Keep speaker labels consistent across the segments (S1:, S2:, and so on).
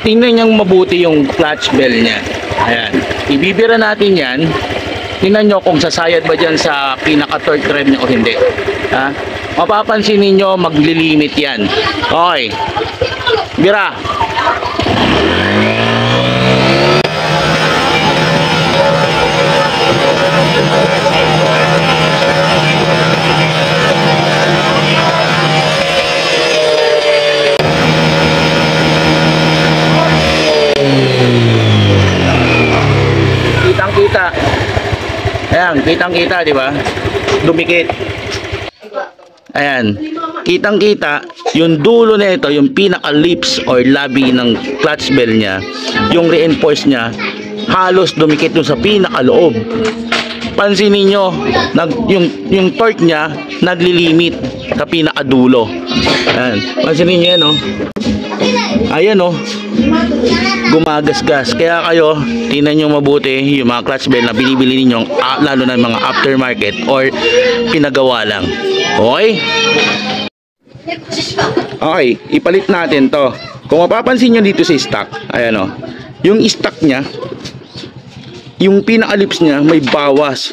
S1: tingnan niyang mabuti yung clutch bell niya. Ayan. Ibibira natin yan. Tingnan nyo kung sasayad ba dyan sa pinaka-torque drive niya o hindi. Ha? Mapapansin ninyo, maglilimit yan. Okay. Bira. Kitang-kita. Ayan, kitang-kita, di ba? Dumikit. Ayan. Kitang-kita, yung dulo na ito, yung pinaka-lips or labi ng clutch bell niya, yung reinforce niya, halos dumikit yung sa pinaka-loob. Pansinin nyo, yung torque niya, naglilimit sa pinaka-dulo. Ayan. Pansinin nyo yan, oh. Ayan, oh. Gumagasgas. Kaya kayo, tingnan nyo mabuti yung mga clutch bell na binibili ninyo, lalo na mga aftermarket or pinagawa lang. Okay? Okay, ipalit natin to. Kung mapapansin nyo dito sa stock, ayan, oh, yung stock nya, yung pinaka-lips nya may bawas.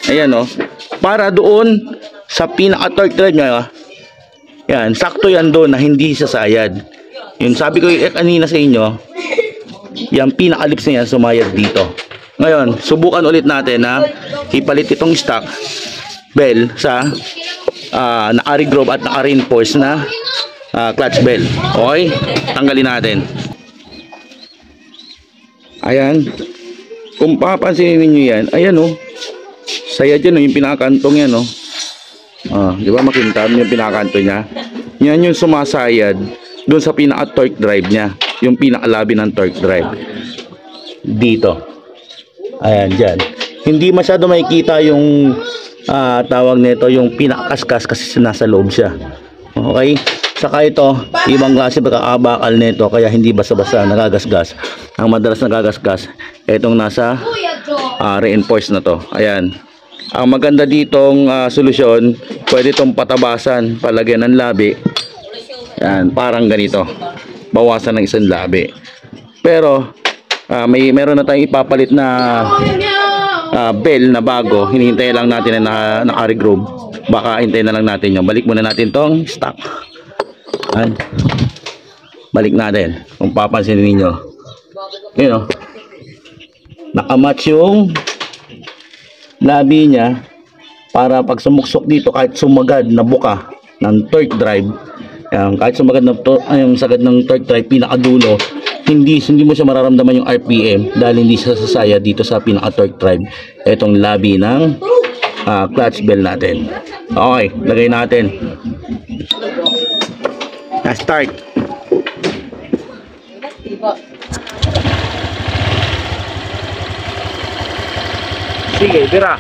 S1: Ayan, oh, para doon sa pinaka-torque drive nya, yan, sakto yan doon na hindi sasayad. Yung sabi ko kanina sa inyo, yung pinaka-lips niya sumayad dito. Ngayon, subukan ulit natin na ipalit itong stock bell sa naka-regrove at naka-reinforce na clutch bell. Okay? Tanggalin natin. Ayan. Kung papansinin niyo yan, ayan, oh. Sayad yan, oh, yung pinakantong yan, oh. Di ba makintab yung pinakakanto niya? Yan yung sumasayad doon sa pinaka-torque drive niya, yung pinakalabi ng torque drive dito. Ayan, dyan. Hindi masyado makikita yung tawag nito, yung pinakaskas kasi nasa loob siya. Okay? Saka ito, ibang klase pagkakabakal nito, kaya hindi basta-basta nagagasgas. Ang madalas nagagasgas, itong nasa reinforce na to. Ayan. Ang maganda ditong solusyon, pwede itong patabasan, palagyan ng labi. Yan, parang ganito. Bawasan ng isang labi. Pero meron na tayong ipapalit na bell na bago. Hinihintay lang natin na naka-regrove. Baka hintayin na lang natin yung. Balik muna natin tong stock. Yan. Balik natin. Kung papansin niyo. Yun, oh. Nakamatch yung labi niya para pag sumuksok dito, kahit sumagad na buka ng torque drive, kahit sumagad na yung sagad ng torque drive pinakadulo, hindi mo siya mararamdaman yung RPM dahil hindi siya sasaya dito sa pinaka torque drive itong labi ng clutch bell natin. Okay, lagay natin. Start. Sige, bira.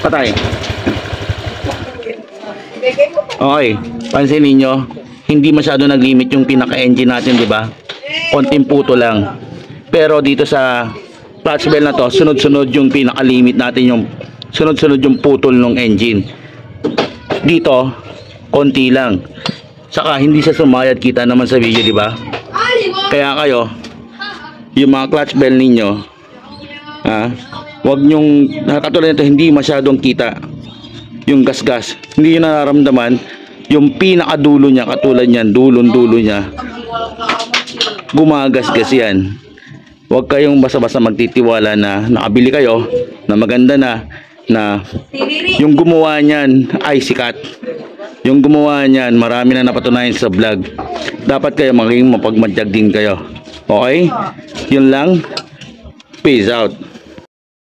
S1: Patay. Okay, pansin niyo, hindi masyado nag-limit yung pinaka-engine natin, di ba? Konting puto lang. Pero dito sa clutch bell na to, sunod-sunod yung pinaka-limit natin, yung sunod-sunod yung putol ng engine. Dito, konti lang. Saka hindi siya sumayad, kita naman sa video, di ba? Kaya kayo, yung mga clutch bell ninyo, wag nyong, katulad nito, hindi masyadong kita yung gasgas. Hindi nyo nararamdaman yung pinakadulo niya, katulad niyan, dulon-dulo niya. Gumagasgas yan. Huwag kayong basta-basta magtitiwala na nakabili kayo na maganda na yung gumawa niyan ay sikat. Yung gumawa niyan, marami na napatunayan sa vlog. Dapat kayo maging mapagmadyag din kayo. Okay? Yun lang. Peace out.